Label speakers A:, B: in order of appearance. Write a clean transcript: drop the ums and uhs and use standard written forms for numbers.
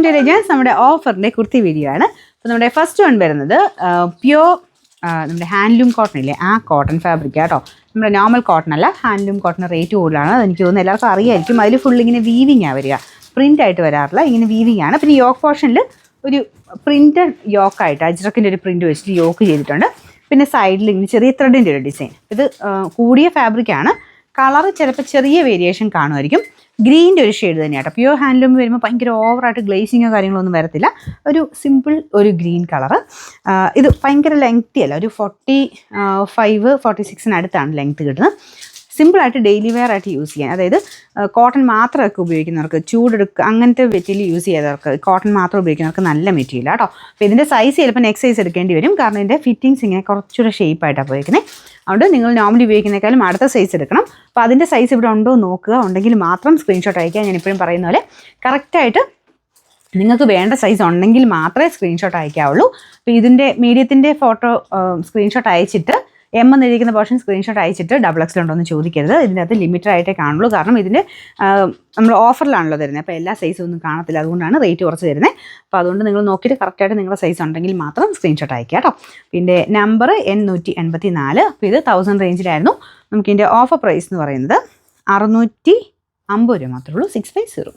A: To രജാസ്. നമ്മുടെ ഓഫറിൻ്റെ kurti video ആണ്. അപ്പോൾ നമ്മുടെ ഫസ്റ്റ് വൺ വരുന്നത് പ്യോർ നമ്മുടെ ഹാൻഡ്ലൂം കോട്ടൺ ഇല്ലേ, ആ കോട്ടൺ ഫാബ്രിക് കേട്ടോ. നമ്മുടെ നോർമൽ കോട്ടൺ അല്ല, ഹാൻഡ്ലൂം കോട്ടൺ റേറ്റ് കൂടുതലാണ്. അതെനിക്ക് തോന്നുന്നു എല്ലാവർക്കും അറിയായിരിക്കും. അതിൽ ഫുൾ ഇങ്ങനെ വീവിങ് ആണ് വരിക, പ്രിൻ്റ് ആയിട്ട് വരാറില്ല, ഇങ്ങനെ വീവിങ് ആണ്. പിന്നെ യോക്ക് പോർഷനിൽ ഒരു പ്രിൻ്റഡ് യോക്കായിട്ട് അജ്രക്കിൻ്റെ ഒരു പ്രിൻ്റ് വെച്ചിട്ട് യോക്ക് ചെയ്തിട്ടുണ്ട്. പിന്നെ സൈഡിൽ ഇങ്ങനെ ചെറിയ ത്രെഡിൻ്റെ ഒരു ഡിസൈൻ. ഇത് കൂടിയ ഫാബ്രിക്കാണ്. കളർ ചിലപ്പോൾ ചെറിയ വേരിയേഷൻ കാണുമായിരിക്കും. ഗ്രീൻ്റെ ഒരു ഷെയ്ഡ് തന്നെയാണ് കേട്ടോ. പ്യോർ ഹാൻഡ്ലൂം വരുമ്പോൾ ഭയങ്കര ഓവറായിട്ട് ഗ്ലേസിങ്ങോ കാര്യങ്ങളൊന്നും വരത്തില്ല. ഒരു സിമ്പിൾ ഒരു ഗ്രീൻ കളറ്. ഇത് ഭയങ്കര ലെങ്തി അല്ല, ഒരു 45-46 ലെങ്ത് കിട്ടുന്നത്. സിമ്പിളായിട്ട് ഡെയിലി വെയർ ആയിട്ട് യൂസ് ചെയ്യാൻ, അതായത് കോട്ടൺ മാത്രമൊക്കെ ഉപയോഗിക്കുന്നവർക്ക്, ചൂടെടുക്കുക അങ്ങനത്തെ മെറ്റീരിയൽ യൂസ് ചെയ്തവർക്ക്, കോട്ടൺ മാത്രം ഉപയോഗിക്കുന്നവർക്ക് നല്ല മെറ്റീരിയൽ കേട്ടോ. അപ്പോൾ ഇതിൻ്റെ സൈസ് ചിലപ്പോൾ നെക്സ്റ്റ് സൈസ് എടുക്കേണ്ടി വരും, കാരണം ഇതിൻ്റെ ഫിറ്റിങ്സ് ഇങ്ങനെ കുറച്ചുകൂടെ ഷേപ്പായിട്ടാണ് ഉപയോഗിക്കുന്നത്. അതുകൊണ്ട് നിങ്ങൾ നോർമലി ഉപയോഗിക്കുന്നതിനേക്കാളും അടുത്ത സൈസ് എടുക്കണം. അപ്പോൾ അതിൻ്റെ സൈസ് ഇവിടെ ഉണ്ടോ എന്ന് നോക്കുക. ഉണ്ടെങ്കിൽ മാത്രം സ്ക്രീൻഷോട്ട് അയക്കുക. ഞാൻ എപ്പോഴും പറയുന്ന പോലെ കറക്റ്റായിട്ട് നിങ്ങൾക്ക് വേണ്ട സൈസ് ഉണ്ടെങ്കിൽ മാത്രമേ സ്ക്രീൻഷോട്ട് അയക്കാവുള്ളൂ. അപ്പോൾ ഇതിൻ്റെ മീഡിയത്തിൻ്റെ ഫോട്ടോ സ്ക്രീൻഷോട്ട് അയച്ചിട്ട് എം എന്നിരിക്കുന്ന പോർഷൻ സ്ക്രീൻഷോട്ട് അയച്ചിട്ട് XXL ഉണ്ടോ എന്ന് ചോദിക്കരുത്. ഇതിനകത്ത് ലിമിറ്റഡ് ആയിട്ടേ കാണുള്ളൂ, കാരണം ഇതിൻ്റെ നമ്മൾ ഓഫറിലാണല്ലോ തരുന്നത്. അപ്പോൾ എല്ലാ സൈസും ഒന്നും കാണത്തില്ല, അതുകൊണ്ടാണ് റേറ്റ് കുറച്ച് തരുന്നത്. അപ്പോൾ അതുകൊണ്ട് നിങ്ങൾ നോക്കിയിട്ട് കറക്റ്റായിട്ട് നിങ്ങളുടെ സൈസ് ഉണ്ടെങ്കിൽ മാത്രം സ്ക്രീൻഷോട്ട് അയക്കുക കേട്ടോ. പിന്നെ നമ്പർ N184. അപ്പോൾ ഇത് 1000 റേഞ്ചിലായിരുന്നു. നമുക്കിതിൻ്റെ ഓഫർ പ്രൈസ് എന്ന് പറയുന്നത് 650 രൂപ മാത്രമേ ഉള്ളൂ. 650.